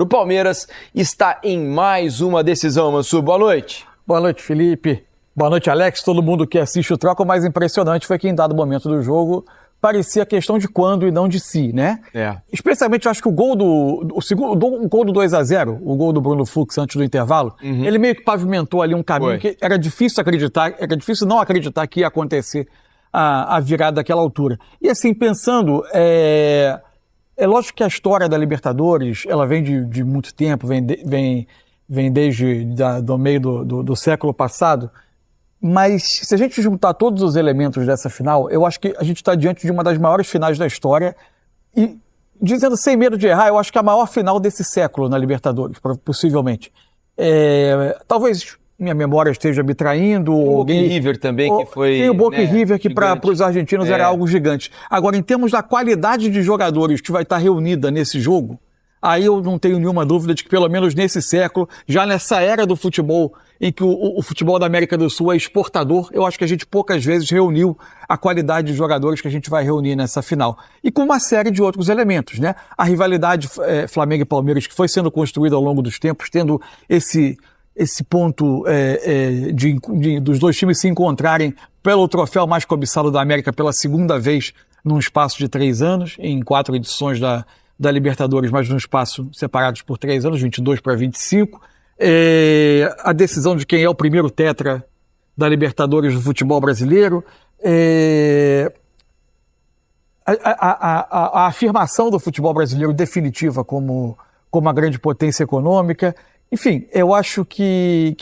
O Palmeiras está em mais uma decisão, Mansur. Boa noite. Boa noite, Felipe. Boa noite, Alex. Todo mundo que assiste o Troca, o mais impressionante foi que em dado momento do jogo parecia questão de quando e não de si, né? Especialmente, eu acho que o gol o gol do 2-0, o gol do Bruno Fux antes do intervalo, ele meio que pavimentou ali um caminho que era difícil não acreditar que ia acontecer a virada daquela altura. E assim, pensando, é lógico que a história da Libertadores, ela vem de muito tempo, vem desde do meio do século passado, mas se a gente juntar todos os elementos dessa final, eu acho que a gente está diante de uma das maiores finais da história e, dizendo sem medo de errar, eu acho que é a maior final desse século na Libertadores, possivelmente. Talvez minha memória esteja me traindo. O Boca e River também, que foi... Tem o Boca e River, que para os argentinos era algo gigante. Agora, em termos da qualidade de jogadores que vai estar reunida nesse jogo, aí eu não tenho nenhuma dúvida de que, pelo menos nesse século, já nessa era do futebol, em que o futebol da América do Sul é exportador, eu acho que a gente poucas vezes reuniu a qualidade de jogadores que a gente vai reunir nessa final. E com uma série de outros elementos, né? A rivalidade Flamengo e Palmeiras, que foi sendo construída ao longo dos tempos, tendo esse ponto dos dois times se encontrarem pelo troféu mais cobiçado da América pela segunda vez num espaço de 3 anos, em 4 edições da Libertadores, mas num espaço separados por 3 anos, 22 para 25. A decisão de quem é o primeiro tetra da Libertadores do futebol brasileiro. A afirmação do futebol brasileiro definitiva como a grande potência econômica. Enfim, eu acho que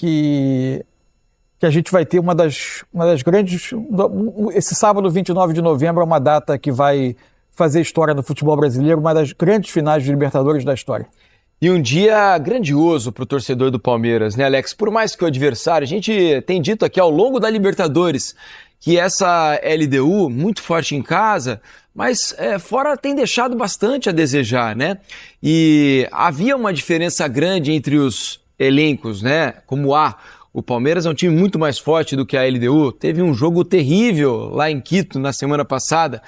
a gente vai ter uma das grandes... Esse sábado, 29 de novembro, é uma data que vai fazer história no futebol brasileiro, uma das grandes finais de Libertadores da história. E um dia grandioso para o torcedor do Palmeiras, né, Alex? Por mais que o adversário, a gente tem dito aqui ao longo da Libertadores que essa LDU, muito forte em casa, mas fora tem deixado bastante a desejar, né? E havia uma diferença grande entre os elencos, né? Como o Palmeiras é um time muito mais forte do que a LDU. Teve um jogo terrível lá em Quito na semana passada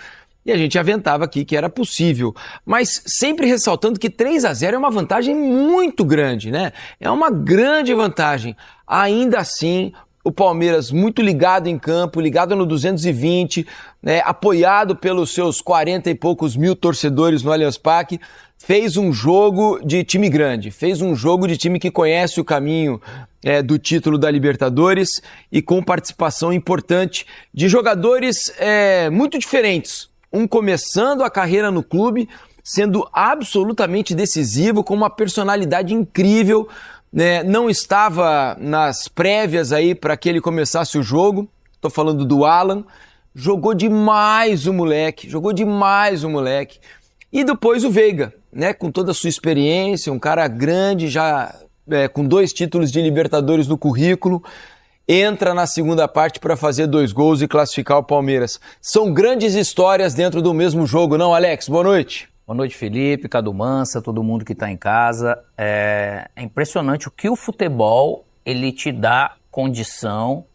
e a gente aventava aqui que era possível. Mas sempre ressaltando que 3-0 é uma vantagem muito grande, né? É uma grande vantagem. Ainda assim, o Palmeiras muito ligado em campo, ligado no 220, né, apoiado pelos seus 40 e poucos mil torcedores no Allianz Parque, fez um jogo de time grande, fez um jogo de time que conhece o caminho do título da Libertadores e com participação importante de jogadores muito diferentes. Um começando a carreira no clube, sendo absolutamente decisivo, com uma personalidade incrível, não estava nas prévias aí para que ele começasse o jogo. Estou falando do Alan. Jogou demais o moleque. E depois o Veiga, né, com toda a sua experiência, um cara grande, já com 2 títulos de Libertadores no currículo, entra na segunda parte para fazer 2 gols e classificar o Palmeiras. São grandes histórias dentro do mesmo jogo, não, Alex? Boa noite. Boa noite, Felipe, Cadu Mansa, todo mundo que está em casa. É impressionante o que o futebol ele te dá condição,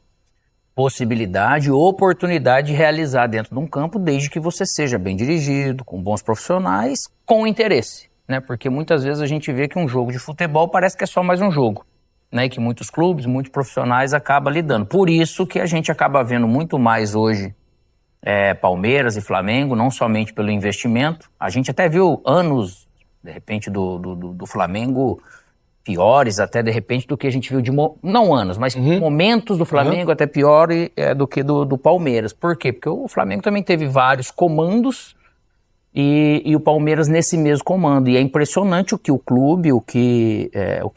possibilidade, oportunidade de realizar dentro de um campo, desde que você seja bem dirigido, com bons profissionais, com interesse, né? Porque muitas vezes a gente vê que um jogo de futebol parece que é só mais um jogo, né? Que muitos clubes, muitos profissionais acabam lidando. Por isso que a gente acaba vendo muito mais hoje Palmeiras e Flamengo, não somente pelo investimento. A gente até viu anos, de repente, do Flamengo piores até, de repente, do que a gente viu não anos, mas momentos do Flamengo até pior do que do Palmeiras. Por quê? Porque o Flamengo também teve vários comandos e o Palmeiras nesse mesmo comando. E é impressionante o que o clube, o que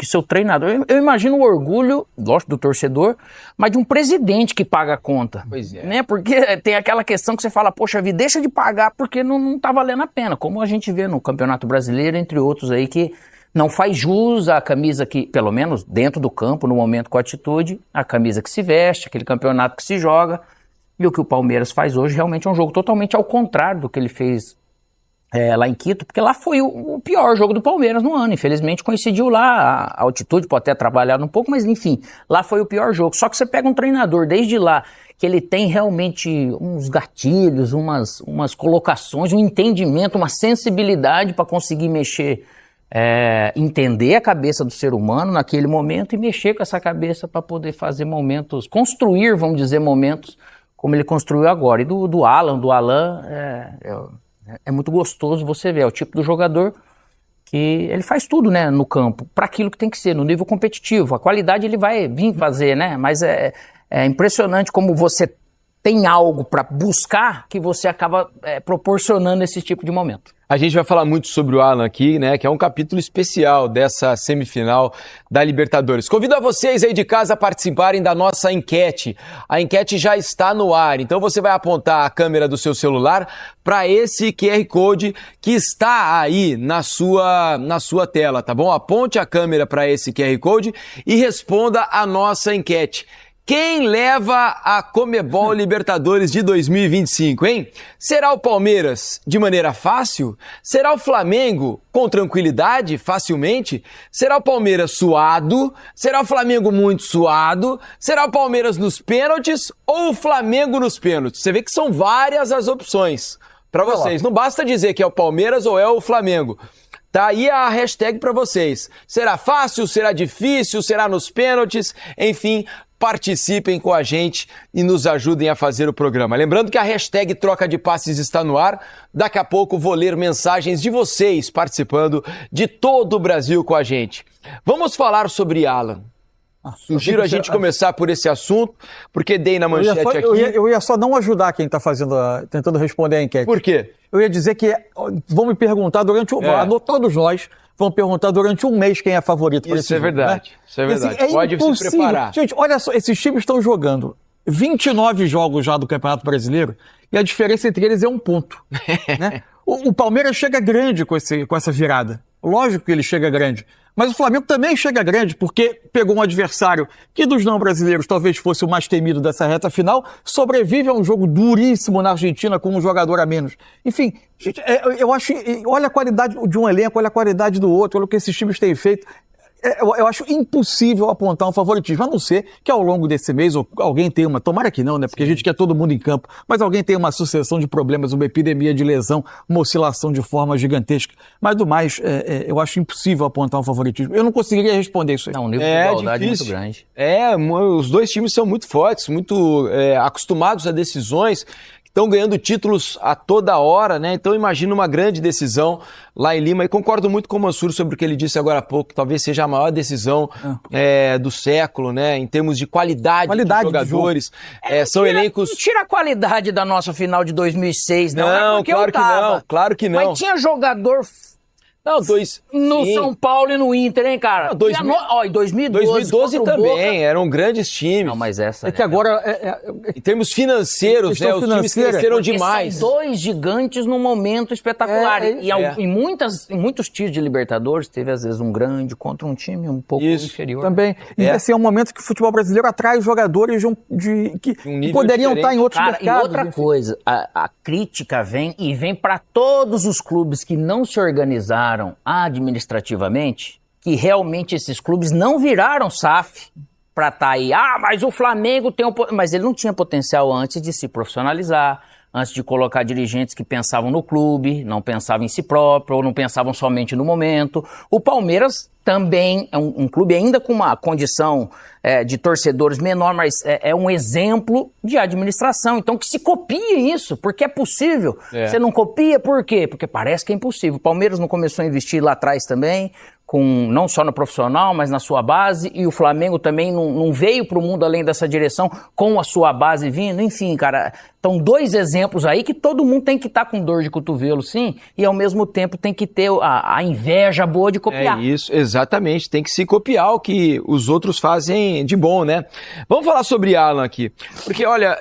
seu treinador... Eu imagino o orgulho, lógico, do torcedor, mas de um presidente que paga a conta. Pois é. Né? Porque tem aquela questão que você fala, poxa vida, deixa de pagar porque não tá valendo a pena. Como a gente vê no Campeonato Brasileiro, entre outros aí, que não faz jus à camisa que, pelo menos dentro do campo, no momento com atitude, a camisa que se veste, aquele campeonato que se joga. E o que o Palmeiras faz hoje realmente é um jogo totalmente ao contrário do que ele fez lá em Quito, porque lá foi o pior jogo do Palmeiras no ano. Infelizmente coincidiu lá, a altitude pode ter trabalhado um pouco, mas enfim, lá foi o pior jogo. Só que você pega um treinador desde lá, que ele tem realmente uns gatilhos, umas colocações, um entendimento, uma sensibilidade para conseguir mexer entender a cabeça do ser humano naquele momento e mexer com essa cabeça para poder fazer momentos, construir, vamos dizer, momentos como ele construiu agora. E do Alan é muito gostoso você ver, é o tipo do jogador que ele faz tudo, né, no campo, para aquilo que tem que ser, no nível competitivo. A qualidade ele vai vir fazer, né, mas é impressionante como você tem algo para buscar que você acaba proporcionando esse tipo de momento. A gente vai falar muito sobre o Alan aqui, né, que é um capítulo especial dessa semifinal da Libertadores. Convido a vocês aí de casa a participarem da nossa enquete. A enquete já está no ar, então você vai apontar a câmera do seu celular para esse QR Code que está aí na sua tela, tá bom? Aponte a câmera para esse QR Code e responda a nossa enquete. Quem leva a Conmebol Libertadores de 2025, hein? Será o Palmeiras de maneira fácil? Será o Flamengo com tranquilidade, facilmente? Será o Palmeiras suado? Será o Flamengo muito suado? Será o Palmeiras nos pênaltis ou o Flamengo nos pênaltis? Você vê que são várias as opções para vocês. Não basta dizer que é o Palmeiras ou é o Flamengo. Tá aí a hashtag para vocês. Será fácil? Será difícil? Será nos pênaltis? Enfim, participem com a gente e nos ajudem a fazer o programa. Lembrando que a hashtag Troca de Passes está no ar. Daqui a pouco vou ler mensagens de vocês participando de todo o Brasil com a gente. Vamos falar sobre Alan. Sugiro a gente começar por esse assunto, porque dei na manchete aqui. Eu ia só não ajudar quem está tentando responder a enquete. Por quê? Eu ia dizer que vão me perguntar todos nós vão perguntar durante um mês quem é favorito para esse jogo. Verdade, né? Isso é verdade. Assim, Pode impossível. se preparar. Gente, olha só, esses times estão jogando 29 jogos já do Campeonato Brasileiro e a diferença entre eles é 1 ponto. Né? O Palmeiras chega grande com essa virada. Lógico que ele chega grande. Mas o Flamengo também chega grande porque pegou um adversário que dos não brasileiros talvez fosse o mais temido dessa reta final, sobrevive a um jogo duríssimo na Argentina com um jogador a menos. Enfim, gente, eu acho, olha a qualidade de um elenco, olha a qualidade do outro, olha o que esses times têm feito. Eu acho impossível apontar um favoritismo, a não ser que ao longo desse mês alguém tenha tomara que não, né? Porque a gente quer todo mundo em campo, mas alguém tem uma sucessão de problemas, uma epidemia de lesão, uma oscilação de forma gigantesca. Mas do mais, eu acho impossível apontar um favoritismo. Eu não conseguiria responder isso aí. Não, o nível de igualdade é muito grande. Os dois times são muito fortes, muito acostumados a decisões, estão ganhando títulos a toda hora, né? Então imagina uma grande decisão lá em Lima. E concordo muito com o Mansur sobre o que ele disse agora há pouco, que talvez seja a maior decisão do século, né? Em termos de qualidade de jogadores. São elencos... Não tira a qualidade da nossa final de 2006, não. Não, claro que não. Mas tinha jogador... No São Paulo e no Inter, hein, cara? Em 2012 também, eram grandes times. Não, mas essa... É que agora... Em termos financeiros, né? Os times cresceram demais. São dois gigantes num momento espetacular. Em muitos times de Libertadores, teve às vezes um grande contra um time um pouco inferior. Também. E assim, é um momento que o futebol brasileiro atrai jogadores que poderiam estar em outros mercados. E outra coisa, a crítica vem para todos os clubes que não se organizaram administrativamente, que realmente esses clubes não viraram SAF para estar aí. Mas o Flamengo tem mas ele não tinha potencial antes de se profissionalizar, antes de colocar dirigentes que pensavam no clube, não pensavam em si próprio, ou não pensavam somente no momento. O Palmeiras também é um clube ainda com uma condição de torcedores menor, mas é um exemplo de administração. Então que se copie isso, porque é possível. Você não copia por quê? Porque parece que é impossível. O Palmeiras não começou a investir lá atrás também, não só no profissional, mas na sua base, e o Flamengo também não veio para o mundo além dessa direção com a sua base vindo. Enfim, cara, estão 2 exemplos aí que todo mundo tem que estar com dor de cotovelo, sim, e ao mesmo tempo tem que ter a inveja boa de copiar. É isso, exatamente, tem que se copiar o que os outros fazem de bom, né? Vamos falar sobre Alan aqui, porque olha,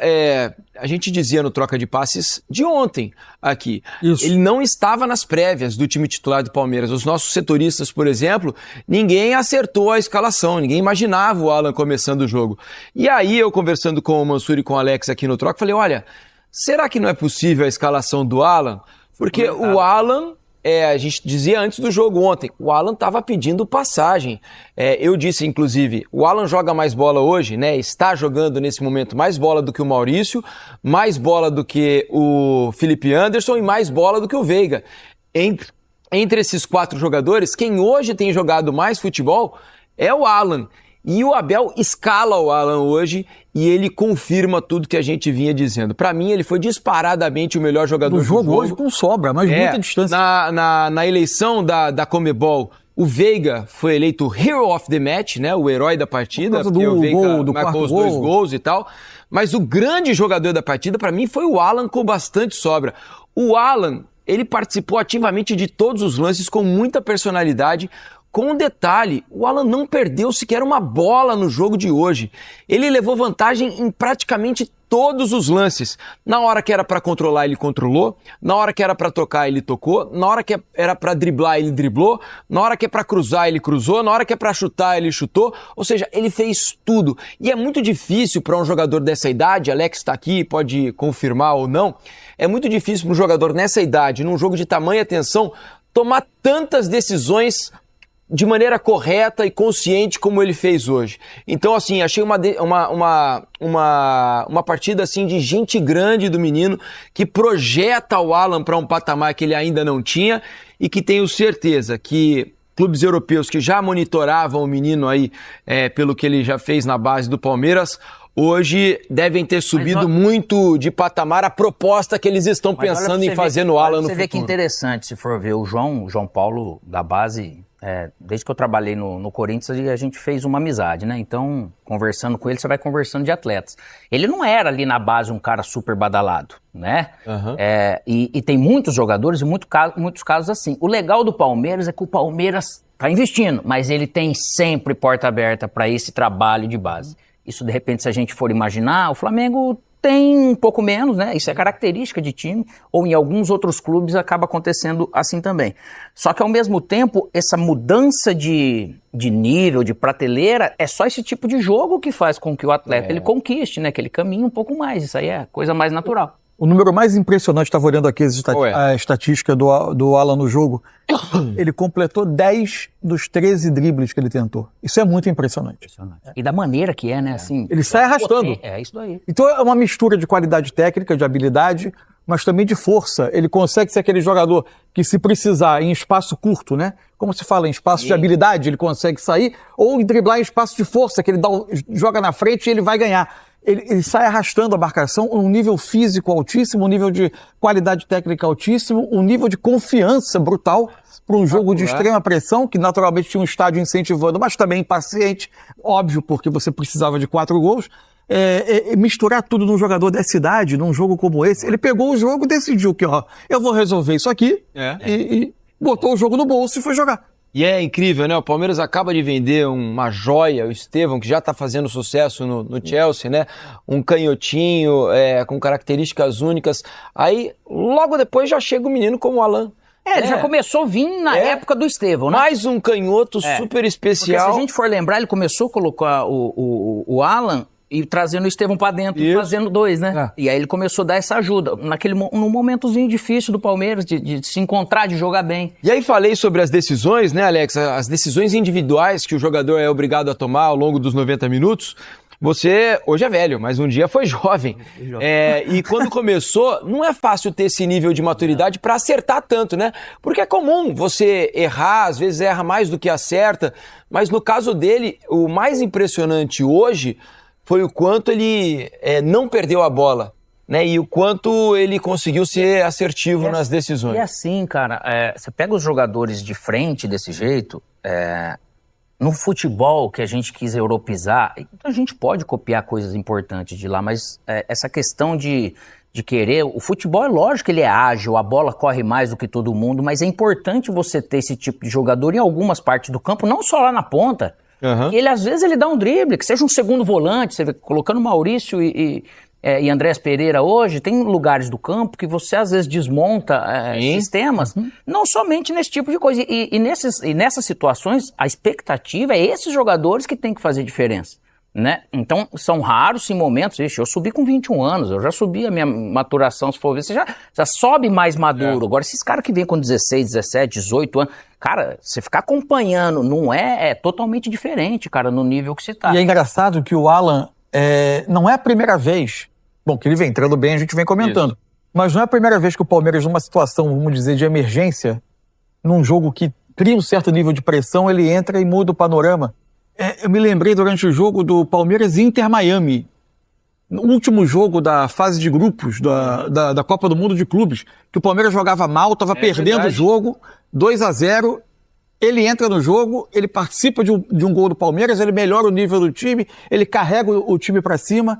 a gente dizia no Troca de Passes de ontem aqui, ele não estava nas prévias do time titular do Palmeiras. Os nossos setoristas, por exemplo, ninguém acertou a escalação, ninguém imaginava o Alan começando o jogo. E aí eu conversando com o Mansur e com o Alex aqui no Troca, falei, olha, será que não é possível a escalação do Alan? Porque o Alan... a gente dizia antes do jogo ontem, o Alan estava pedindo passagem. Eu disse, inclusive, o Alan joga mais bola hoje, né? Está jogando nesse momento mais bola do que o Maurício, mais bola do que o Felipe Anderson e mais bola do que o Veiga. entre esses 4 jogadores, quem hoje tem jogado mais futebol é o Alan. E o Abel escala o Alan hoje e ele confirma tudo que a gente vinha dizendo. Para mim, ele foi disparadamente o melhor jogador do jogo hoje com sobra, mas muita distância. Na eleição da Conmebol, o Veiga foi eleito Hero of the Match, né? O herói da partida, porque o Veiga marcou os 2 gols e tal. Mas o grande jogador da partida, para mim, foi o Alan com bastante sobra. O Alan, ele participou ativamente de todos os lances com muita personalidade. Com um detalhe, o Alan não perdeu sequer uma bola no jogo de hoje. Ele levou vantagem em praticamente todos os lances. Na hora que era para controlar, ele controlou. Na hora que era para tocar, ele tocou. Na hora que era para driblar, ele driblou. Na hora que é para cruzar, ele cruzou. Na hora que é para chutar, ele chutou. Ou seja, ele fez tudo. E é muito difícil para um jogador dessa idade, Alex está aqui, pode confirmar ou não, é muito difícil para um jogador nessa idade, num jogo de tamanha tensão, tomar tantas decisões de maneira correta e consciente como ele fez hoje. Então, assim, achei uma partida assim de gente grande do menino, que projeta o Alan para um patamar que ele ainda não tinha e que tenho certeza que clubes europeus que já monitoravam o menino aí pelo que ele já fez na base do Palmeiras, hoje devem ter subido muito de patamar a proposta que eles estão pensando em fazer no Alan no futuro. Você vê que interessante, se for ver o João Paulo da base, desde que eu trabalhei no Corinthians, a gente fez uma amizade, né? Então, conversando com ele, você vai conversando de atletas. Ele não era ali na base um cara super badalado, né? Uhum. E tem muitos jogadores e muitos casos assim. O legal do Palmeiras é que o Palmeiras tá investindo, mas ele tem sempre porta aberta para esse trabalho de base. Isso, de repente, se a gente for imaginar, o Flamengo tem um pouco menos, né? Isso é característica de time, ou em alguns outros clubes acaba acontecendo assim também. Só que, ao mesmo tempo, essa mudança de nível, de prateleira, é só esse tipo de jogo que faz com que o atleta ele conquiste, né? Que ele caminhe um pouco mais. Isso aí é a coisa mais natural. O número mais impressionante, estava olhando aqui a estatística do Alan no jogo, ele completou 10 dos 13 dribles que ele tentou. Isso é muito impressionante. E da maneira que é, né? Assim, ele sai arrastando. É isso daí. Então é uma mistura de qualidade técnica, de habilidade, mas também de força. Ele consegue ser aquele jogador que, se precisar, em espaço curto, né? Como se fala, em espaço de habilidade, ele consegue sair, ou driblar em espaço de força, que ele joga na frente e ele vai ganhar. Ele sai arrastando a marcação, um nível físico altíssimo, um nível de qualidade técnica altíssimo, um nível de confiança brutal para um jogo de extrema pressão, que naturalmente tinha um estádio incentivando, mas também impaciente, óbvio, porque você precisava de 4 gols. Misturar tudo num jogador dessa idade, num jogo como esse, ele pegou o jogo e decidiu que, eu vou resolver isso aqui, e botou o jogo no bolso e foi jogar. E é incrível, né? O Palmeiras acaba de vender uma joia, o Estevão, que já está fazendo sucesso no Chelsea, né? Um canhotinho, com características únicas. Aí, logo depois, já chega o menino como o Alan. Ele já começou a vir na época do Estevão, né? Mais um canhoto super especial. Porque se a gente for lembrar, ele começou a colocar o Alan e trazendo o Estevão pra dentro, fazendo 2, né? E aí ele começou a dar essa ajuda, num momentozinho difícil do Palmeiras, de se encontrar, de jogar bem. E aí falei sobre as decisões, né, Alex? As decisões individuais que o jogador é obrigado a tomar ao longo dos 90 minutos. Você hoje é velho, mas um dia foi jovem. E quando começou, não é fácil ter esse nível de maturidade para acertar tanto, né? Porque é comum você errar, às vezes erra mais do que acerta, mas no caso dele, o mais impressionante hoje foi o quanto ele não perdeu a bola, né? E o quanto ele conseguiu ser assertivo nas decisões. E assim, cara, você pega os jogadores de frente desse jeito, no futebol que a gente quis europeizar, a gente pode copiar coisas importantes de lá, mas essa questão de querer... O futebol é lógico que ele é ágil, a bola corre mais do que todo mundo, mas é importante você ter esse tipo de jogador em algumas partes do campo, não só lá na ponta. Uhum. E ele, às vezes, ele dá um drible, que seja um segundo volante, você vê, colocando Maurício e Andrés Pereira hoje, tem lugares do campo que você, às vezes, desmonta sistemas, não somente nesse tipo de coisa. E nessas situações, a expectativa é esses jogadores que tem que fazer diferença, né? Então, são raros, sim, momentos. Ixi, eu subi com 21 anos, eu já subi a minha maturação, se for ver, você já sobe mais maduro. Agora, esses caras que vêm com 16, 17, 18 anos... Cara, você ficar acompanhando não é totalmente diferente, cara, no nível que você tá. E é engraçado que o Alan não é a primeira vez, bom, que ele vem entrando bem, a gente vem comentando, mas não é a primeira vez que o Palmeiras, numa situação, vamos dizer, de emergência, num jogo que cria um certo nível de pressão, ele entra e muda o panorama. Eu me lembrei durante o jogo do Palmeiras e Inter Miami, no último jogo da fase de grupos da Copa do Mundo de Clubes, que o Palmeiras jogava mal, estava perdendo o jogo, 2-0, ele entra no jogo, ele participa de um gol do Palmeiras, ele melhora o nível do time, ele carrega o time para cima,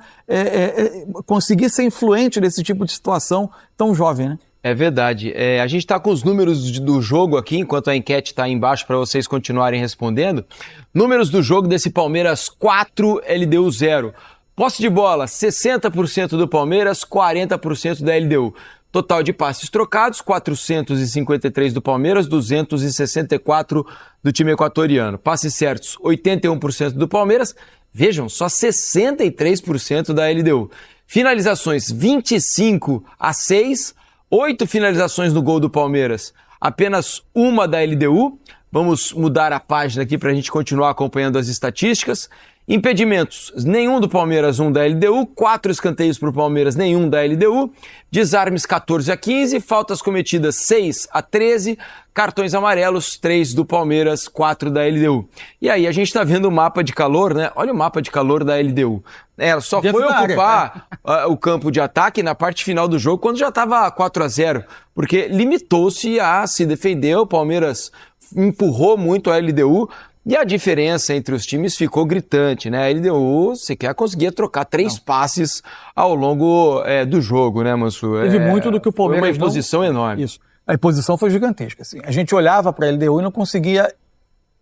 conseguir ser influente nesse tipo de situação tão jovem, né? É verdade. A gente está com os números do jogo aqui, enquanto a enquete está aí embaixo para vocês continuarem respondendo. Números do jogo desse Palmeiras 4, LDU 0. Posse de bola, 60% do Palmeiras, 40% da LDU. Total de passes trocados, 453 do Palmeiras, 264 do time equatoriano. Passes certos, 81% do Palmeiras. Vejam, só 63% da LDU. Finalizações, 25-6. 8 finalizações no gol do Palmeiras, apenas uma da LDU. Vamos mudar a página aqui para a gente continuar acompanhando as estatísticas. Impedimentos, nenhum do Palmeiras, 1 da LDU. 4 escanteios para o Palmeiras, nenhum da LDU. Desarmes, 14-15. Faltas cometidas, 6-13. Cartões amarelos, 3 do Palmeiras, 4 da LDU. E aí a gente está vendo o mapa de calor, né? Olha o mapa de calor da LDU. Ela só foi ocupar o campo de ataque na parte final do jogo, quando já estava 4-0, porque limitou-se a se defender. O Palmeiras empurrou muito a LDU e a diferença entre os times ficou gritante, né? A LDU sequer conseguia trocar 3 passes ao longo do jogo, né, Mansur? Teve muito do que o Palmeiras... Foi uma imposição enorme. Isso. A imposição foi gigantesca. Assim. A gente olhava para a LDU e não conseguia,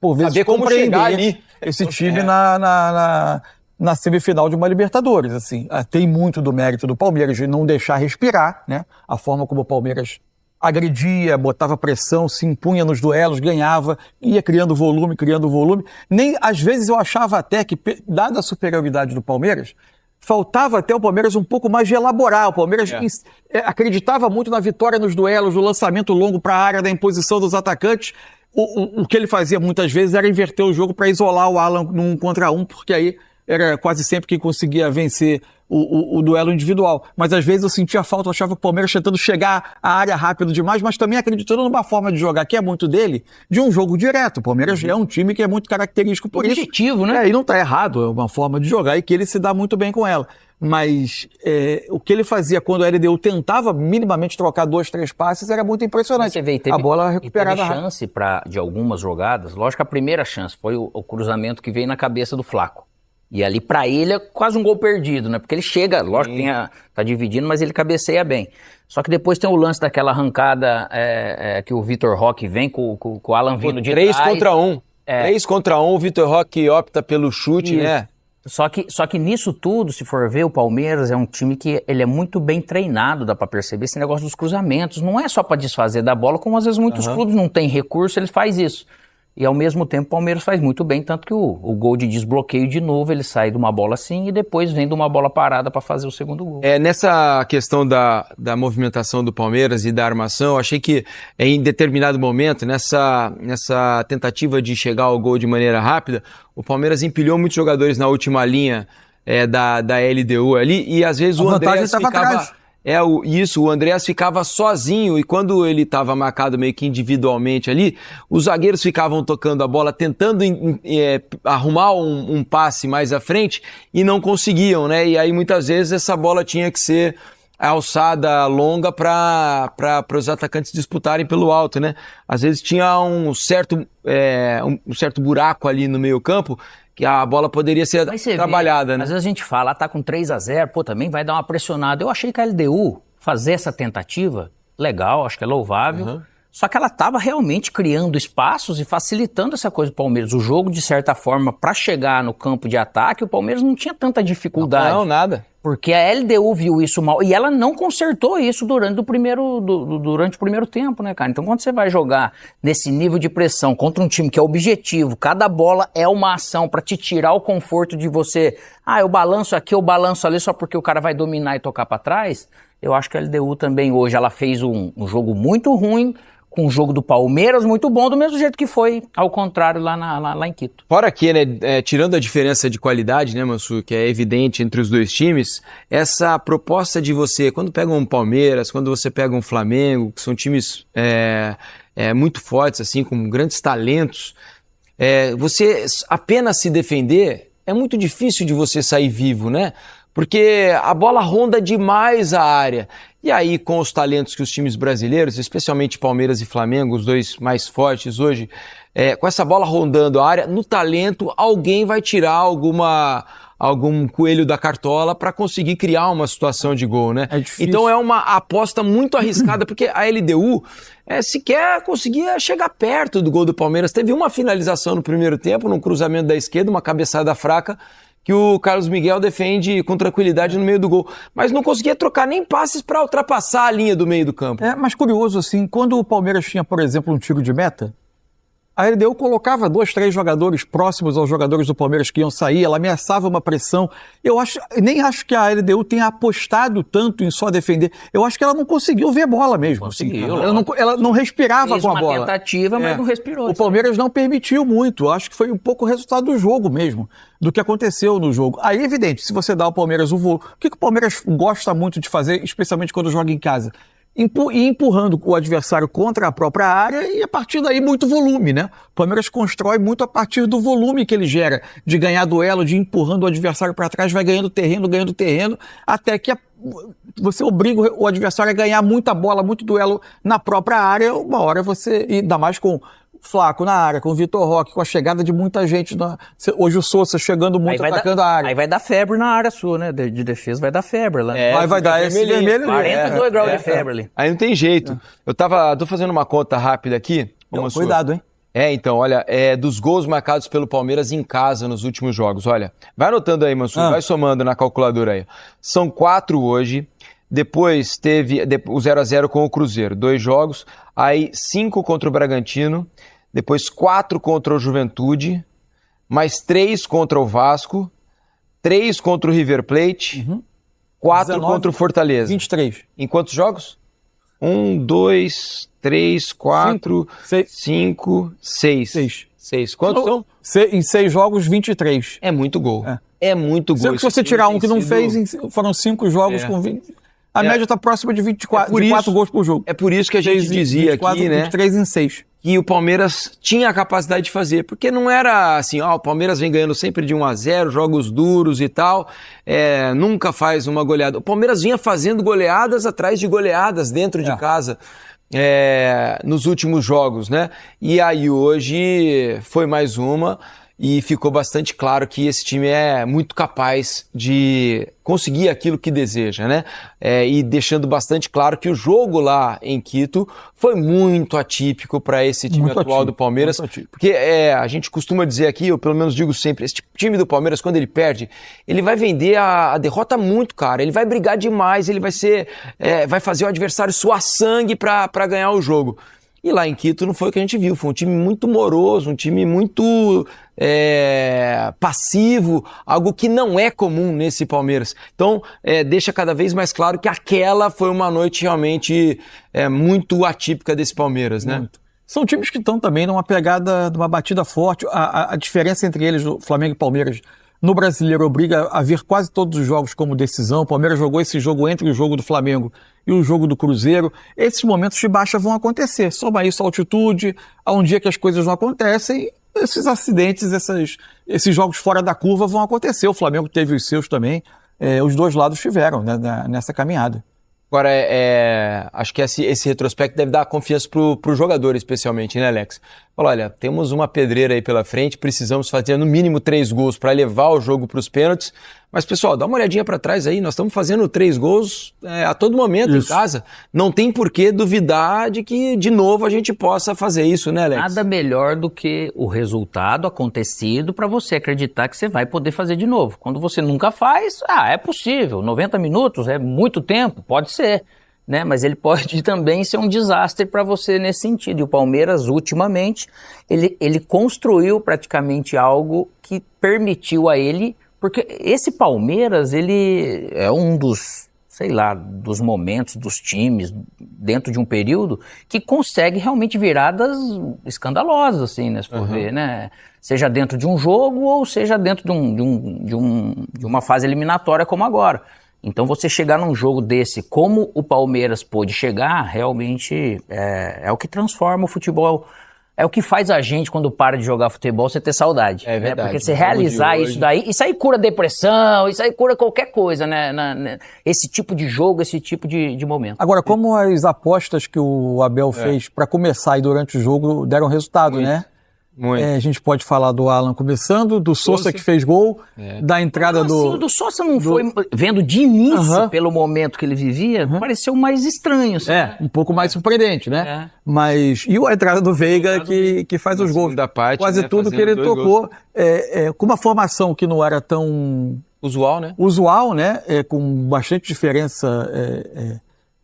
por vezes, saber como chegar ali. Esse time na semifinal de uma Libertadores. Assim. Tem muito do mérito do Palmeiras de não deixar respirar, né? A forma como o Palmeiras agredia, botava pressão, se impunha nos duelos, ganhava, ia criando volume. Nem, às vezes eu achava até que, dada a superioridade do Palmeiras, faltava até o Palmeiras um pouco mais de elaborar. O Palmeiras acreditava muito na vitória nos duelos, no lançamento longo para a área, da imposição dos atacantes. O que ele fazia muitas vezes era inverter o jogo para isolar o Alan num 1 contra 1, porque aí era quase sempre quem conseguia vencer o duelo individual. Mas às vezes eu sentia falta, eu achava que o Palmeiras tentando chegar à área rápido demais, mas também acreditando numa forma de jogar, que é muito dele, de um jogo direto. O Palmeiras é um time que é muito característico por isso. Objetivo, né? E não está errado, é uma forma de jogar e que ele se dá muito bem com ela. Mas o que ele fazia quando a LDU tentava minimamente trocar 2, 3 passes era muito impressionante. Você vê, a bola recuperada. Teve chance de algumas jogadas. Lógico que a primeira chance foi o cruzamento que veio na cabeça do Flaco. E ali pra ele é quase um gol perdido, né? Porque ele chega, lógico que tá dividindo, mas ele cabeceia bem. Só que depois tem o lance daquela arrancada que o Vitor Roque vem com o Alan vindo de 3 trás. contra 1. 3 contra 1, o Vitor Roque opta pelo chute, né? Só que nisso tudo, se for ver, o Palmeiras é um time que ele é muito bem treinado, dá pra perceber esse negócio dos cruzamentos. Não é só pra desfazer da bola, como às vezes muitos clubes não têm recurso, eles fazem isso. E ao mesmo tempo o Palmeiras faz muito bem, tanto que o gol de desbloqueio de novo, ele sai de uma bola assim e depois vem de uma bola parada para fazer o segundo gol. Nessa questão da movimentação do Palmeiras e da armação, eu achei que em determinado momento, nessa tentativa de chegar ao gol de maneira rápida, o Palmeiras empilhou muitos jogadores na última linha da LDU ali, e às vezes o Andrés ficava... o Andrés ficava sozinho, e quando ele estava marcado meio que individualmente ali, os zagueiros ficavam tocando a bola, tentando arrumar um passe mais à frente e não conseguiam, né? E aí muitas vezes essa bola tinha que ser alçada longa para os atacantes disputarem pelo alto, né? Às vezes tinha um certo buraco ali no meio campo, que a bola poderia ser trabalhada, né? Às vezes a gente fala, tá com 3-0, também vai dar uma pressionada. Eu achei que a LDU fazer essa tentativa, legal, acho que é louvável, só que ela tava realmente criando espaços e facilitando essa coisa do Palmeiras. O jogo, de certa forma, para chegar no campo de ataque, o Palmeiras não tinha tanta dificuldade. Não, nada. Porque a LDU viu isso mal, e ela não consertou isso durante o primeiro tempo, né, cara? Então, quando você vai jogar nesse nível de pressão contra um time que é objetivo, cada bola é uma ação pra te tirar o conforto de você, eu balanço aqui, eu balanço ali só porque o cara vai dominar e tocar pra trás, eu acho que a LDU também hoje, ela fez um jogo muito ruim, com o jogo do Palmeiras muito bom, do mesmo jeito que foi ao contrário lá em Quito. Fora que, né, tirando a diferença de qualidade, né, Mansur, que é evidente entre os dois times, essa proposta de você, quando pega um Palmeiras, quando você pega um Flamengo, que são times muito fortes, assim, com grandes talentos, você apenas se defender, é muito difícil de você sair vivo, né? Porque a bola ronda demais a área. E aí, com os talentos que os times brasileiros, especialmente Palmeiras e Flamengo, os dois mais fortes hoje, com essa bola rondando a área, no talento, alguém vai tirar algum coelho da cartola para conseguir criar uma situação de gol, né? Então é uma aposta muito arriscada, porque a LDU sequer conseguia chegar perto do gol do Palmeiras. Teve uma finalização no primeiro tempo, num cruzamento da esquerda, uma cabeçada fraca, que o Carlos Miguel defende com tranquilidade no meio do gol. Mas não conseguia trocar nem passes para ultrapassar a linha do meio do campo. Mas curioso, assim, quando o Palmeiras tinha, por exemplo, um tiro de meta, a LDU colocava 2, 3 jogadores próximos aos jogadores do Palmeiras que iam sair, ela ameaçava uma pressão. Nem acho que a LDU tenha apostado tanto em só defender. Eu acho que ela não conseguiu ver bola mesmo. Conseguiu. Ela não respirava com a bola. Fez uma tentativa, mas não respirou. O Palmeiras não permitiu muito. Eu acho que foi um pouco o resultado do jogo mesmo, do que aconteceu no jogo. Aí, é evidente, se você dá ao Palmeiras o volume... O que o Palmeiras gosta muito de fazer, especialmente quando joga em casa? Empurrando o adversário contra a própria área e a partir daí muito volume, né? O Palmeiras constrói muito a partir do volume que ele gera, de ganhar duelo, de ir empurrando o adversário para trás, vai ganhando terreno, até que você obriga o adversário a ganhar muita bola, muito duelo na própria área. Uma hora você, e ainda mais com Flaco na área, com o Vitor Roque, com a chegada de muita gente. Hoje o Sousa chegando muito, atacando a área. Aí vai dar febre na área sua, né? De defesa vai dar febre lá. Vai dar esse vermelho. 42 graus de febre ali. Aí não tem jeito. Tô fazendo uma conta rápida aqui. Cuidado, hein? Então, olha, dos gols marcados pelo Palmeiras em casa nos últimos jogos. Olha, vai anotando aí, Mansur, vai somando na calculadora aí. São 4 hoje. Depois teve o 0-0 com o Cruzeiro, 2 jogos. Aí 5 contra o Bragantino. Depois 4 contra o Juventude, mais 3 contra o Vasco, 3 contra o River Plate, 4 19, contra o Fortaleza. 23. Em quantos jogos? 1, 2, 3, 4, 5, 6. 6. Quantos são? Em 6 jogos, 23. É muito gol. É muito gol. Se você tirar um que não fez, foram 5 jogos com 20. A média está próxima de 24 gols por jogo. É por isso que a gente dizia 24, aqui, né? 23 em 6. Que o Palmeiras tinha a capacidade de fazer, porque não era assim, o Palmeiras vem ganhando sempre de 1-0, jogos duros e tal, nunca faz uma goleada. O Palmeiras vinha fazendo goleadas atrás de goleadas dentro de casa nos últimos jogos, né? E aí hoje foi mais uma e ficou bastante claro que esse time é muito capaz de conseguir aquilo que deseja, né? E deixando bastante claro que o jogo lá em Quito foi muito atípico para esse time atual do Palmeiras, porque a gente costuma dizer aqui, eu pelo menos digo sempre, esse time do Palmeiras, quando ele perde, ele vai vender a derrota muito, cara, ele vai brigar demais, ele vai fazer o adversário suar sangue para ganhar o jogo. E lá em Quito não foi o que a gente viu, foi um time muito moroso, um time muito passivo, algo que não é comum nesse Palmeiras. Então, deixa cada vez mais claro que aquela foi uma noite realmente muito atípica desse Palmeiras, né? Muito. São times que estão também numa pegada, numa batida forte. A diferença entre eles, o Flamengo e Palmeiras, no Brasileiro obriga a ver quase todos os jogos como decisão. O Palmeiras jogou esse jogo entre o jogo do Flamengo e o jogo do Cruzeiro. Esses momentos de baixa vão acontecer. Soma isso à altitude, a um dia que as coisas não acontecem, esses acidentes, esses jogos fora da curva vão acontecer. O Flamengo teve os seus também. Os dois lados tiveram, né, nessa caminhada. Agora, acho que esse retrospecto deve dar confiança pro jogador, especialmente, né, Alex? Fala, olha, temos uma pedreira aí pela frente, precisamos fazer no mínimo 3 gols para levar o jogo para os pênaltis. Mas, pessoal, dá uma olhadinha para trás aí, nós estamos fazendo 3 gols a todo momento em casa. Não tem por que duvidar de que, de novo, a gente possa fazer isso, né, Alex? Nada melhor do que o resultado acontecido para você acreditar que você vai poder fazer de novo. Quando você nunca faz, é possível. 90 minutos é muito tempo, pode ser, né? Mas ele pode também ser um desastre para você nesse sentido. E o Palmeiras, ultimamente, ele construiu praticamente algo que permitiu a ele... Porque esse Palmeiras, ele é um dos, dos momentos dos times dentro de um período que consegue realmente viradas escandalosas, assim, né, se for ver, né? Seja dentro de um jogo ou seja dentro de uma fase eliminatória como agora. Então você chegar num jogo desse, como o Palmeiras pôde chegar, realmente é o que transforma o futebol. É o que faz a gente, quando para de jogar futebol, você ter saudade. É verdade. Porque você realizar isso daí, isso aí cura depressão, isso aí cura qualquer coisa, né? Esse tipo de jogo, esse tipo de momento. Agora, como as apostas que o Abel fez para começar e durante o jogo deram resultado, né? Muito. A gente pode falar do Alan começando, do Sousa que fez gol, da entrada O do Sousa não foi, vendo de início, pelo momento que ele vivia, pareceu mais estranho. Assim, um pouco mais surpreendente, né? Mas, e a entrada do Veiga que faz os gols. Da parte, quase tudo que ele tocou, com uma formação que não era tão... Usual, né? Com bastante diferença...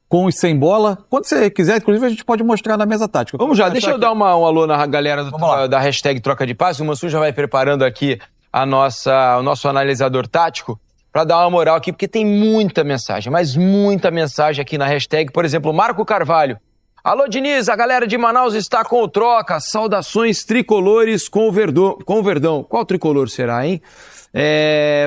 com e sem bola. Quando você quiser, inclusive, a gente pode mostrar na mesa tática. Vamos já, deixa eu dar um alô na galera da hashtag Troca de Passe. O Mansur já vai preparando aqui o nosso analisador tático para dar uma moral aqui, porque tem muita mensagem, mas muita mensagem aqui na hashtag. Por exemplo, Marco Carvalho. Alô, Diniz, a galera de Manaus está com o Troca. Saudações tricolores com o Verdão. Qual tricolor será, hein?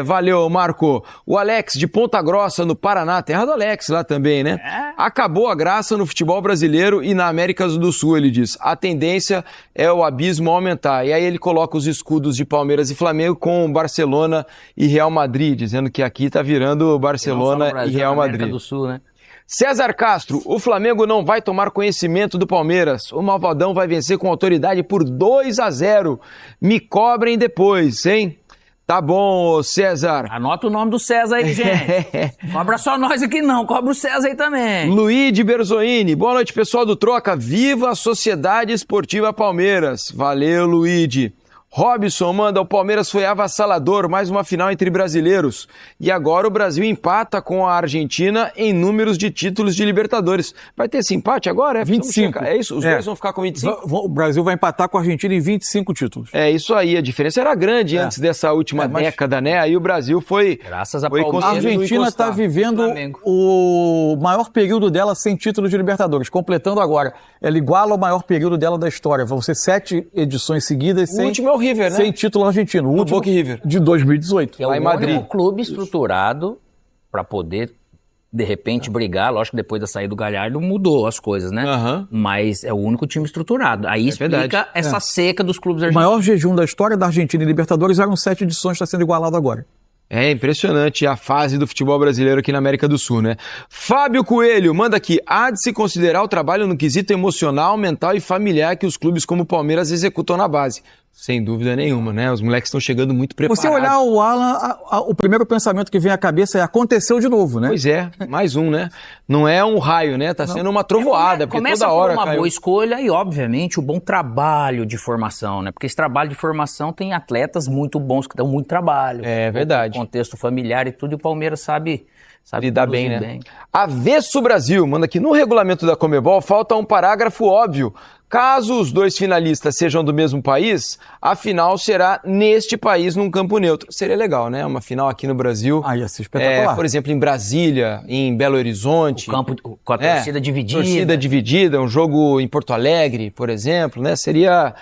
Valeu, Marco. O Alex de Ponta Grossa, no Paraná, terra do Alex lá também, né? Acabou a graça no futebol brasileiro e na América do Sul, ele diz. A tendência é o abismo aumentar. E aí ele coloca os escudos de Palmeiras e Flamengo com Barcelona e Real Madrid, dizendo que aqui tá virando Barcelona e Real Madrid. América do Sul, né? César Castro, o Flamengo não vai tomar conhecimento do Palmeiras. O Malvadão vai vencer com autoridade por 2-0. Me cobrem depois, hein? Tá bom, César. Anota o nome do César aí, gente. Cobra só nós aqui não, cobra o César aí também. Luigi Berzoini, boa noite, pessoal do Troca. Viva a Sociedade Esportiva Palmeiras. Valeu, Luigi. Robson manda, o Palmeiras foi avassalador, mais uma final entre brasileiros. E agora o Brasil empata com a Argentina em números de títulos de Libertadores. Vai ter esse empate agora? 25. É isso? Os dois vão ficar com 25? O Brasil vai empatar com a Argentina em 25 títulos. É isso aí, a diferença era grande antes dessa última década, né? Aí o Brasil foi... Graças a Palmeiras. A Argentina está vivendo o maior período dela sem títulos de Libertadores, completando agora. Ela iguala o maior período dela da história. Vão ser 7 edições seguidas sem... O último é o River, né? Sem título argentino. O último Boca River. De 2018. Que é o único clube estruturado para poder, de repente, brigar. Lógico que depois da saída do Galhardo mudou as coisas, né? Mas é o único time estruturado. Aí explica essa seca dos clubes argentinos. O maior jejum da história da Argentina e Libertadores eram 7 edições, está sendo igualado agora. É impressionante a fase do futebol brasileiro aqui na América do Sul, né? Fábio Coelho manda aqui, há de se considerar o trabalho no quesito emocional, mental e familiar que os clubes como o Palmeiras executam na base. Sem dúvida nenhuma, né? Os moleques estão chegando muito preparados. Você olhar o Alan, o primeiro pensamento que vem à cabeça é aconteceu de novo, né? Pois é, mais um, né? Não é um raio, né? Tá sendo uma trovoada, porque começa toda hora por uma caiu. boa escolha e, obviamente, o bom trabalho de formação, né? Porque esse trabalho de formação tem atletas muito bons que dão muito trabalho. É verdade. Contexto familiar e tudo, e o Palmeiras sabe lidar bem, né? Avesso Brasil manda aqui, no regulamento da Conmebol falta um parágrafo óbvio. Caso os dois finalistas sejam do mesmo país, a final será neste país, num campo neutro. Seria legal, né? Uma final aqui no Brasil. Ia ser espetacular. Por exemplo, em Brasília, em Belo Horizonte. O campo com a torcida dividida. Torcida dividida, um jogo em Porto Alegre, por exemplo, né? Seria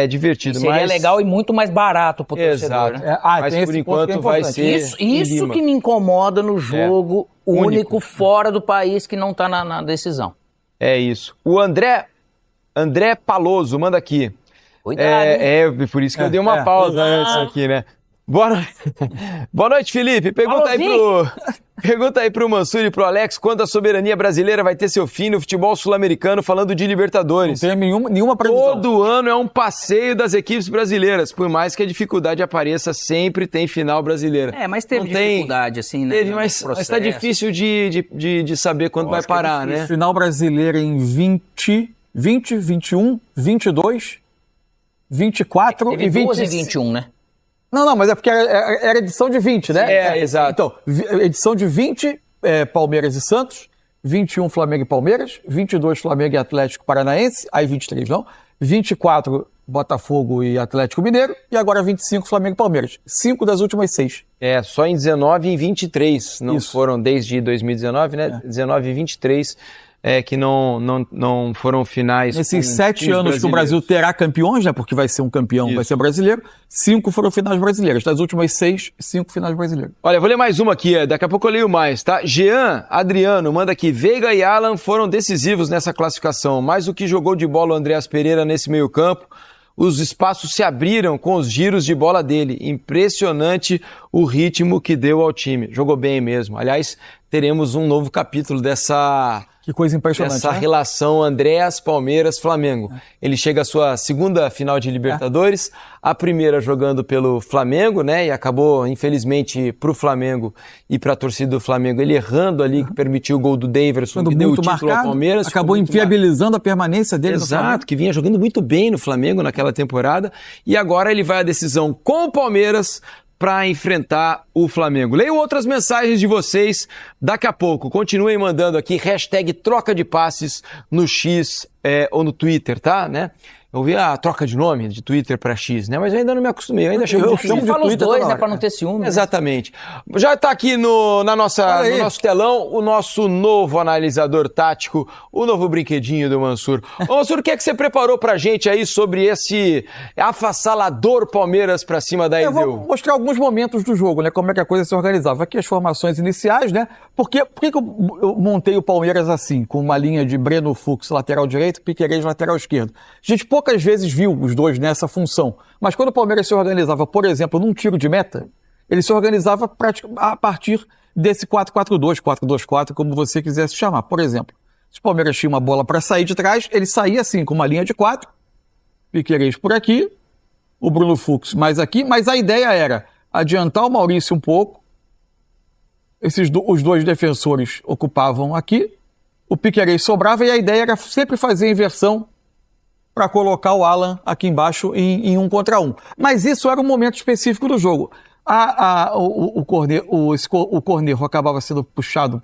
divertido. Seria legal e muito mais barato pro torcedor, né? Mas por enquanto vai ser... Isso que me incomoda no jogo único fora do país que não tá na decisão. É isso. O André Paloso manda aqui. Cuidado. Por isso que eu dei uma pausa antes aqui, né? Boa noite, Felipe. Pergunta aí pro Mansur e pro Alex quando a soberania brasileira vai ter seu fim no futebol sul-americano, falando de Libertadores. Não tem nenhuma previsão. Todo ano é um passeio das equipes brasileiras. Por mais que a dificuldade apareça, sempre tem final brasileira. Mas teve dificuldade, assim, né? Teve, mas tá difícil de saber quando vai parar, né? Final brasileira em 20, 21, 22, 24 e 21, né? Não, mas é porque era edição de 20, né? Exato. Então, edição de 20, Palmeiras e Santos, 21, Flamengo e Palmeiras, 22, Flamengo e Atlético Paranaense, aí 23 não, 24, Botafogo e Atlético Mineiro, e agora 25, Flamengo e Palmeiras. 5 das últimas 6. Só em 19 e 23, não foram desde 2019, né? 19 e 23 que não foram finais. Nesses 7 anos que o Brasil terá campeões, né? Porque vai ser um campeão, vai ser brasileiro, 5 foram finais brasileiras. Das últimas 6, 5 finais brasileiras. Olha, eu vou ler mais uma aqui, daqui a pouco eu leio mais, tá? Jean Adriano manda aqui: Veiga e Alan foram decisivos nessa classificação, mas o que jogou de bola o Andreas Pereira nesse meio campo, os espaços se abriram com os giros de bola dele. Impressionante o ritmo que deu ao time. Jogou bem mesmo. Aliás, teremos um novo capítulo dessa... Que coisa impressionante, essa relação Andreas, Palmeiras, Flamengo. Ele chega à sua segunda final de Libertadores, a primeira jogando pelo Flamengo, né? E acabou, infelizmente, pro Flamengo e pra torcida do Flamengo, ele errando ali, que permitiu o gol do Daverson, que deu o título ao Palmeiras. Acabou inviabilizando a permanência dele no Flamengo. Exato, que vinha jogando muito bem no Flamengo naquela temporada. E agora ele vai à decisão com o Palmeiras para enfrentar o Flamengo. Leio outras mensagens de vocês daqui a pouco. Continuem mandando aqui, #troca de passes no X ou no Twitter, tá? Né? Eu vi a troca de nome de Twitter para X, né? Mas eu ainda não me acostumei. Eu ainda chamo de Twitter. Fala os dois, né? Para não ter ciúme. Exatamente. Já está aqui no nosso telão o nosso novo analisador tático, o novo brinquedinho do Mansur. Ô, Mansur, o que é que você preparou pra gente aí sobre esse avassalador Palmeiras para cima da LDU? Eu vou mostrar alguns momentos do jogo, né? Como é que a coisa se organizava. Aqui as formações iniciais, né? Por que eu montei o Palmeiras assim, com uma linha de Breno Fux, lateral direito, Piquerez, lateral esquerdo? Gente, poucas vezes viu os dois nessa função. Mas quando o Palmeiras se organizava, por exemplo, num tiro de meta, ele se organizava a partir desse 4-4-2, 4-2-4, como você quisesse chamar. Por exemplo, se o Palmeiras tinha uma bola para sair de trás, ele saía assim, com uma linha de 4, Piquerez por aqui, o Bruno Fux mais aqui, mas a ideia era adiantar o Maurício um pouco, os dois defensores ocupavam aqui, o Piquerez sobrava e a ideia era sempre fazer a inversão para colocar o Alan aqui embaixo em 1 contra 1. Mas isso era um momento específico do jogo. O Cornejo acabava sendo puxado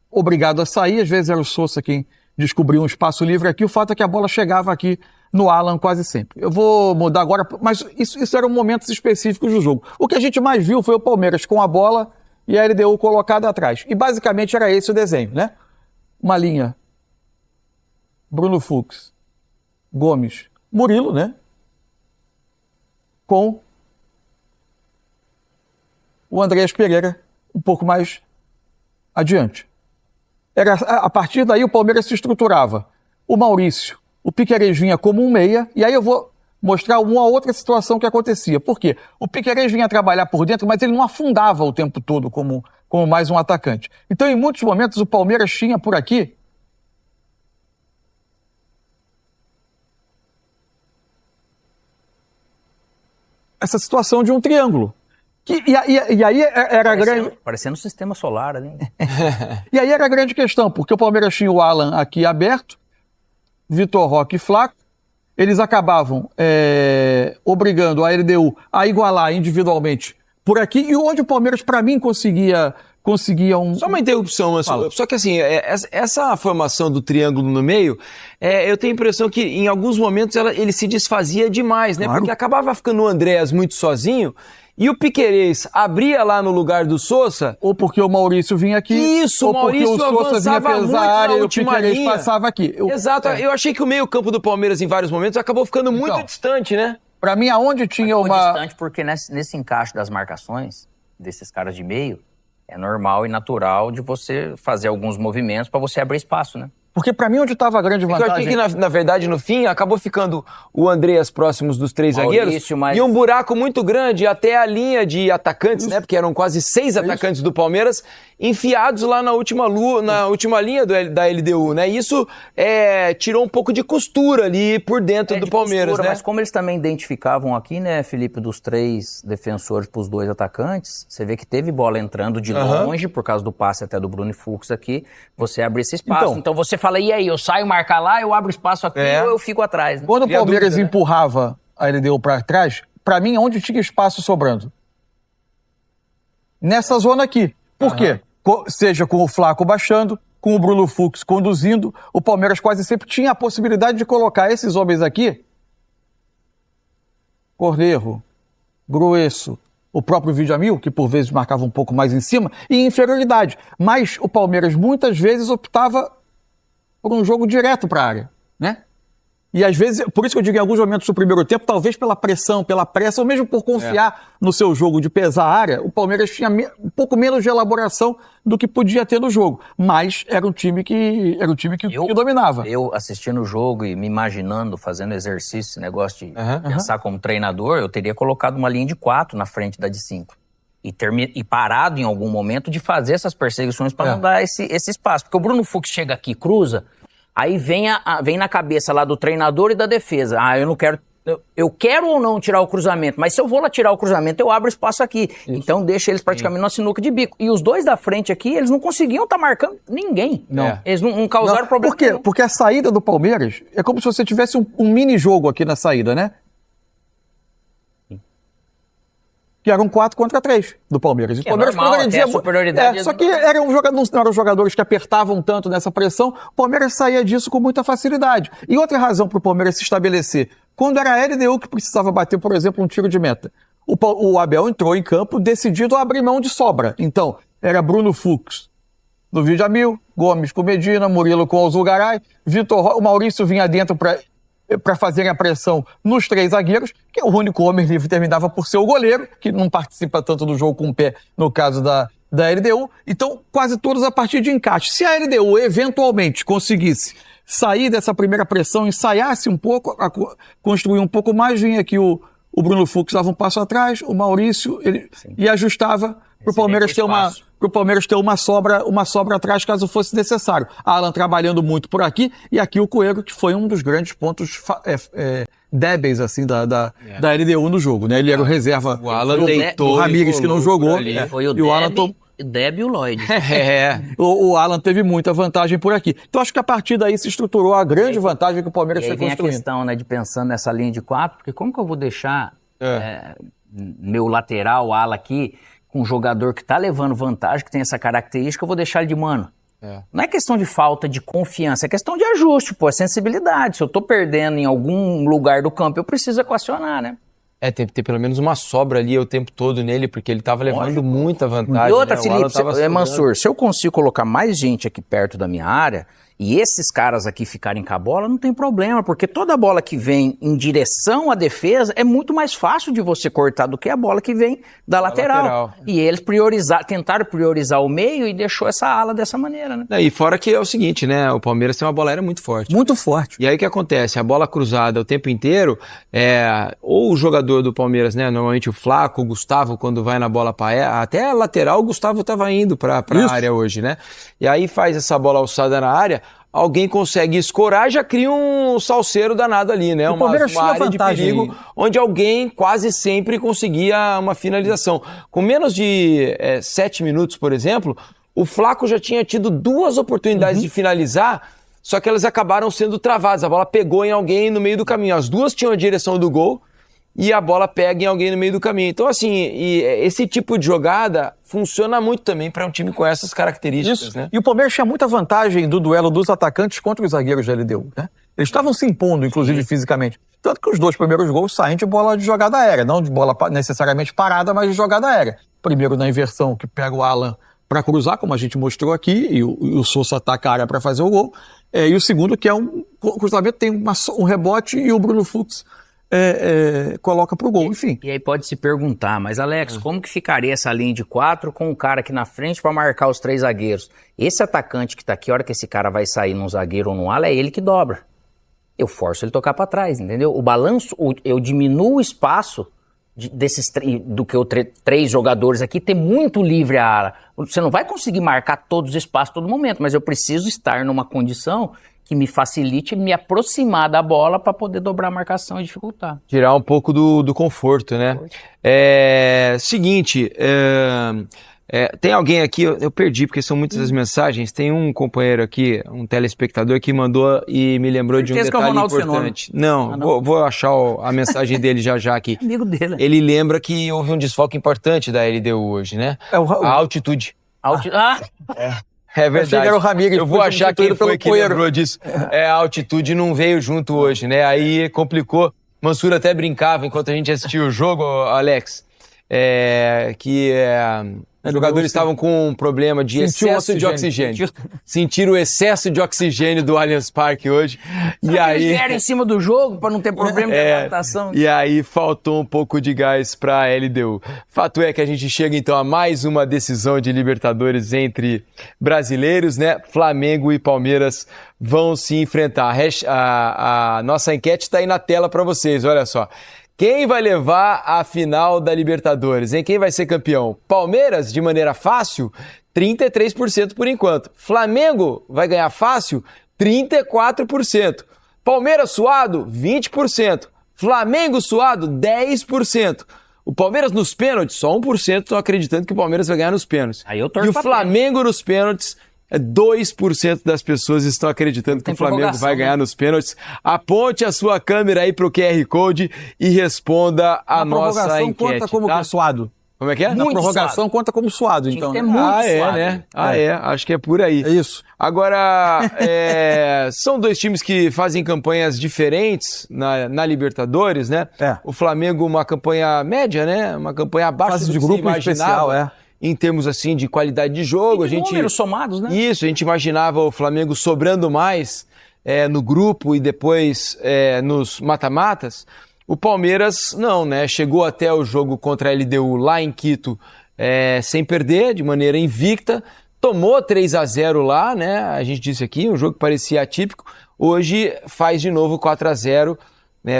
obrigado a sair, às vezes era o Sousa quem descobriu um espaço livre aqui, o fato é que a bola chegava aqui no Alan quase sempre. Eu vou mudar agora, mas isso eram momentos específicos do jogo. O que a gente mais viu foi o Palmeiras com a bola e a LDU colocada atrás. E basicamente era esse o desenho, né? Uma linha. Bruno Fux, Gomes, Murilo, né? Com o Andreas Pereira um pouco mais adiante. A partir daí o Palmeiras se estruturava. O Maurício, o Piquerez vinha como um meia, e aí eu vou mostrar uma outra situação que acontecia. Por quê? O Piquerez vinha trabalhar por dentro, mas ele não afundava o tempo todo como mais um atacante. Então, em muitos momentos, o Palmeiras tinha por aqui essa situação de um triângulo. E aí era grande... Parecendo um sistema solar ali. E aí era a grande questão, porque o Palmeiras tinha o Alan aqui aberto, Vitor Roque e Flaco, eles acabavam obrigando a LDU a igualar individualmente por aqui, e onde o Palmeiras, para mim, conseguia um... Só uma interrupção, Mansur. Só que assim, essa formação do triângulo no meio, eu tenho a impressão que em alguns momentos ele se desfazia demais, né? Claro. Porque acabava ficando o Andreas muito sozinho, e o Piquerez abria lá no lugar do Sousa. Ou porque o Maurício vinha aqui. Isso, ou porque o Sousa vinha pesar a área e o Piquerez passava aqui. Exato, eu achei que o meio-campo do Palmeiras em vários momentos acabou ficando muito distante, né? Pra mim, aonde tinha uma... distante porque nesse encaixe das marcações, desses caras de meio, é normal e natural de você fazer alguns movimentos para você abrir espaço, né? Porque pra mim, onde estava a grande vantagem... Eu achei que, na verdade, no fim, acabou ficando o Andreas próximos dos 3 zagueiros mas... e um buraco muito grande até a linha de atacantes, né? Porque eram quase 6 atacantes do Palmeiras enfiados lá na última linha da LDU, né? Isso tirou um pouco de costura ali por dentro do Palmeiras, costura, né? Mas como eles também identificavam aqui, né, Felipe, dos 3 defensores pros 2 atacantes, você vê que teve bola entrando de longe, por causa do passe até do Bruno Fux aqui, você abre esse espaço. Então você fala, e aí, eu saio marcar lá, eu abro espaço aqui ou eu fico atrás, né? Quando o Palmeiras empurrava a LDU para trás, para mim, onde tinha espaço sobrando? Nessa zona aqui. Por quê? Seja com o Flaco baixando, com o Bruno Fux conduzindo, o Palmeiras quase sempre tinha a possibilidade de colocar esses homens aqui, Cornejo, Grueso, o próprio Villamil, que por vezes marcava um pouco mais em cima, e inferioridade. Mas o Palmeiras muitas vezes optava por um jogo direto para a área, né? E às vezes, por isso que eu digo em alguns momentos do primeiro tempo, talvez pela pressão, pela pressa, ou mesmo por confiar no seu jogo de pesar a área, o Palmeiras tinha um pouco menos de elaboração do que podia ter no jogo. Mas era um time que dominava. Eu assistindo o jogo e me imaginando, fazendo exercício, esse negócio de pensar como treinador, eu teria colocado uma linha de 4 na frente da de 5. E parado em algum momento de fazer essas perseguições para não dar esse espaço. Porque o Bruno Fux chega aqui, cruza, aí vem na cabeça lá do treinador e da defesa. Eu não quero... Eu quero ou não tirar o cruzamento, mas se eu vou lá tirar o cruzamento, eu abro espaço aqui. Isso. Então deixa eles praticamente na sinuca de bico. E os dois da frente aqui, eles não conseguiam estar marcando ninguém. Não. Eles não causaram problema. Por quê? Porque a saída do Palmeiras é como se você tivesse um mini-jogo aqui na saída, né? Que era um 4-3 do Palmeiras. E o Palmeiras progredia a superioridade. Só que não eram jogadores que apertavam tanto nessa pressão. O Palmeiras saía disso com muita facilidade. E outra razão para o Palmeiras se estabelecer, quando era a LDU que precisava bater, por exemplo, um tiro de meta. O Abel entrou em campo decidido a abrir mão de sobra. Então, era Bruno Fux no Villamil, Gomes com Medina, Murilo com Alzugaray, o Maurício vinha dentro para fazerem a pressão nos 3 zagueiros, que o único homem livre terminava por ser o goleiro, que não participa tanto do jogo com o pé, no caso da LDU. Então, quase todos a partir de encaixe. Se a LDU eventualmente conseguisse sair dessa primeira pressão, ensaiasse um pouco, construir um pouco mais, vinha aqui o Bruno Fux dava um passo atrás, o Maurício, e ajustava para o Palmeiras ter uma sobra atrás caso fosse necessário. Alan trabalhando muito por aqui, e aqui o Coelho, que foi um dos grandes pontos débeis assim, da LDU no jogo, né? Ele era o reserva o Alan deitou, o Ramires, que não jogou. Foi o Deb e o Lloyd. O Alan teve muita vantagem por aqui. Então acho que a partir daí se estruturou a grande vantagem que o Palmeiras foi construindo. Vem a questão, né, de pensando nessa linha de 4, porque como que eu vou deixar meu lateral, o Alan aqui, com um jogador que tá levando vantagem, que tem essa característica, eu vou deixar ele de mano. Não é questão de falta de confiança, é questão de ajuste, é sensibilidade. Se eu tô perdendo em algum lugar do campo, eu preciso equacionar, né? Tem que ter pelo menos uma sobra ali o tempo todo nele, porque ele tava levando muita vantagem. E outra, né? Felipe, Mansur, se eu consigo colocar mais gente aqui perto da minha área, e esses caras aqui ficarem com a bola, não tem problema, porque toda bola que vem em direção à defesa é muito mais fácil de você cortar do que a bola que vem da lateral. E eles tentaram priorizar o meio e deixou essa ala dessa maneira, né? E fora que é o seguinte, né? O Palmeiras tem uma bola aérea muito forte. Muito forte. E aí o que acontece? A bola cruzada o tempo inteiro, ou o jogador do Palmeiras, né? Normalmente o Flaco, o Gustavo, quando vai na bola para até a lateral, o Gustavo tava indo para a área hoje, né? E aí faz essa bola alçada na área, alguém consegue escorar e já cria um salseiro danado ali, né? Uma área de perigo, onde alguém quase sempre conseguia uma finalização. Com menos de 7 minutos, por exemplo, o Flaco já tinha tido 2 oportunidades de finalizar, só que elas acabaram sendo travadas. A bola pegou em alguém no meio do caminho. As 2 tinham a direção do gol e a bola pega em alguém no meio do caminho. Então, assim, esse tipo de jogada funciona muito também para um time com essas características, né? E o Palmeiras tinha muita vantagem do duelo dos atacantes contra os zagueiros da LDU, né? Eles estavam se impondo, inclusive, fisicamente. Tanto que os 2 primeiros gols saem de bola de jogada aérea, não de bola necessariamente parada, mas de jogada aérea. Primeiro na inversão, que pega o Alan para cruzar, como a gente mostrou aqui, e o Sousa ataca a área para fazer o gol. E o segundo, que é um cruzamento, tem um rebote e o Bruno Fux coloca pro gol, enfim. E aí pode se perguntar, mas Alex, como que ficaria essa linha de 4 com o cara aqui na frente para marcar os 3 zagueiros? Esse atacante que tá aqui, a hora que esse cara vai sair num zagueiro ou num ala, é ele que dobra. Eu forço ele tocar para trás, entendeu? O balanço, eu diminuo o espaço do que 3 jogadores aqui ter muito livre a ala. Você não vai conseguir marcar todos os espaços todo momento, mas eu preciso estar numa condição que me facilite me aproximar da bola para poder dobrar a marcação e dificultar. Tirar um pouco do conforto, né? Seguinte, tem alguém aqui, eu perdi porque são muitas as mensagens, tem um companheiro aqui, um telespectador que mandou e me lembrou de um detalhe importante. Não, vou achar a mensagem dele já aqui. Amigo dele. Ele lembra que houve um desfalque importante da LDU hoje, né? A altitude. É verdade. Era o Ramires, eu vou achar quem foi que lembrou disso. A altitude não veio junto hoje, né? Aí complicou. Mansur até brincava enquanto a gente assistia o jogo, Alex, que Os jogadores estavam com um problema de excesso de oxigênio. Sentiram o excesso de oxigênio do Allianz Parque hoje. E aí eles vieram em cima do jogo para não ter problema de adaptação. E aí faltou um pouco de gás para a LDU. Fato é que a gente chega então a mais uma decisão de Libertadores entre brasileiros, né? Flamengo e Palmeiras vão se enfrentar. A nossa enquete está aí na tela para vocês, olha só. Quem vai levar a final da Libertadores, hein? Quem vai ser campeão? Palmeiras, de maneira fácil, 33% por enquanto. Flamengo vai ganhar fácil, 34%. Palmeiras suado, 20%. Flamengo suado, 10%. O Palmeiras nos pênaltis, só 1% estão acreditando que o Palmeiras vai ganhar nos pênaltis. Aí eu torço e o Flamengo nos pênaltis, 2% das pessoas estão acreditando que o Flamengo vai ganhar nos pênaltis. Aponte a sua câmera aí pro QR Code e responda a nossa enquete. Conta como que é suado. Como é que é? Na prorrogação suado. Conta como suado, então. É muito suado. Né? Acho que é por aí. É isso. Agora, são dois times que fazem campanhas diferentes na Libertadores, né? O Flamengo uma campanha média, né? Uma campanha abaixo do que se imaginava. Especial, em termos assim de qualidade de jogo. E de números somados, né? Isso, a gente imaginava o Flamengo sobrando mais no grupo e depois nos mata-matas. O Palmeiras não, né? Chegou até o jogo contra a LDU lá em Quito sem perder, de maneira invicta. Tomou 3-0 lá, né? A gente disse aqui, um jogo que parecia atípico. Hoje faz de novo 4-0.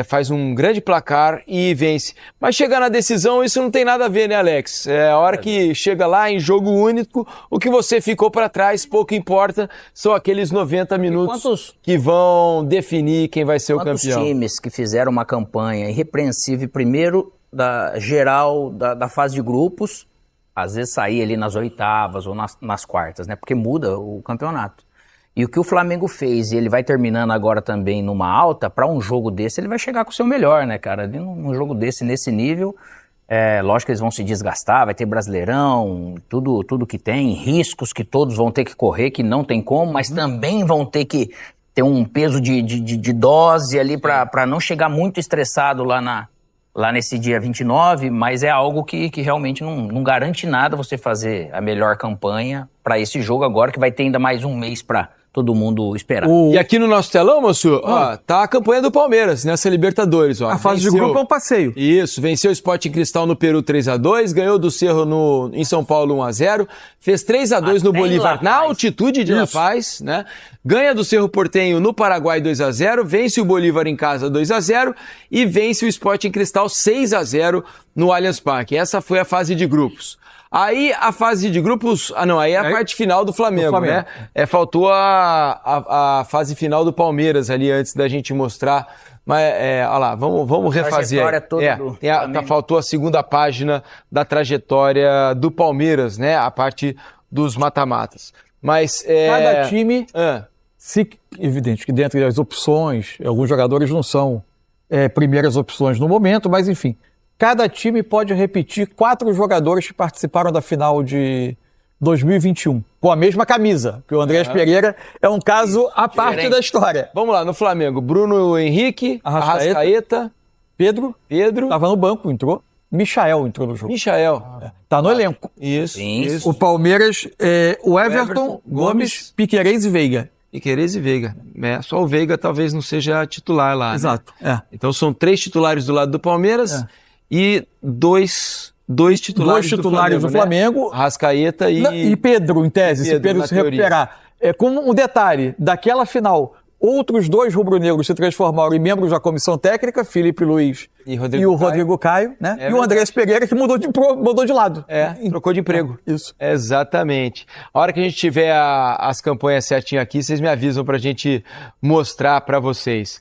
Faz um grande placar e vence. Mas chegar na decisão, isso não tem nada a ver, né, Alex? A hora que chega lá em jogo único, o que você ficou para trás, pouco importa, são aqueles 90 minutos que vão definir quem vai ser o campeão. Quantos times que fizeram uma campanha irrepreensível, primeiro da geral da fase de grupos, às vezes sair ali nas oitavas ou nas quartas, né? Porque muda o campeonato. E o que o Flamengo fez, e ele vai terminando agora também numa alta, para um jogo desse ele vai chegar com o seu melhor, né, cara? Num jogo desse, nesse nível, lógico que eles vão se desgastar, vai ter Brasileirão, tudo que tem, riscos que todos vão ter que correr, que não tem como, mas também vão ter que ter um peso de dose ali para não chegar muito estressado lá nesse dia 29, mas é algo que realmente não garante nada você fazer a melhor campanha para esse jogo agora, que vai ter ainda mais um mês para todo mundo esperar. E aqui no nosso telão, moço, tá a campanha do Palmeiras nessa Libertadores. A fase de grupo é um passeio. Isso, venceu o Sporting Cristal no Peru 3-2, ganhou do Cerro em São Paulo 1-0, fez 3-2 no Bolívar na altitude de La Paz, né? Ganha do Cerro Porteño no Paraguai 2-0, vence o Bolívar em casa 2-0 e vence o Sporting Cristal 6-0 no Allianz Parque. Essa foi a fase de grupos. Aí a fase de grupos... aí é a parte final do Flamengo, né? Faltou a fase final do Palmeiras ali antes da gente mostrar. Mas, olha lá, vamos refazer aí. Faltou a segunda página da trajetória do Palmeiras, né? A parte dos mata-matas. Mas... Cada time... Evidente que dentro das opções, alguns jogadores não são primeiras opções no momento, mas enfim... Cada time pode repetir 4 jogadores que participaram da final de 2021, com a mesma camisa, que o Andrés Pereira é um caso à parte da história. Vamos lá, no Flamengo, Bruno Henrique, Arrascaeta, Pedro, estava no banco, entrou. Michael entrou no jogo. Tá no elenco. Isso. O Palmeiras, o Everton, Gomes, Piquerez e Veiga. Só o Veiga talvez não seja titular lá. Exato. Né? Então são 3 titulares do lado do Palmeiras. E dois titulares do Flamengo, né? Arrascaeta e Pedro, em tese, se Pedro se recuperar. Como um detalhe, daquela final, outros 2 rubro-negros se transformaram em membros da comissão técnica, Felipe Luiz e o Rodrigo Caio, né? E o Andrés Pereira, que mudou de lado. Trocou de emprego. Isso. Exatamente. A hora que a gente tiver as campanhas certinho aqui, vocês me avisam pra gente mostrar pra vocês.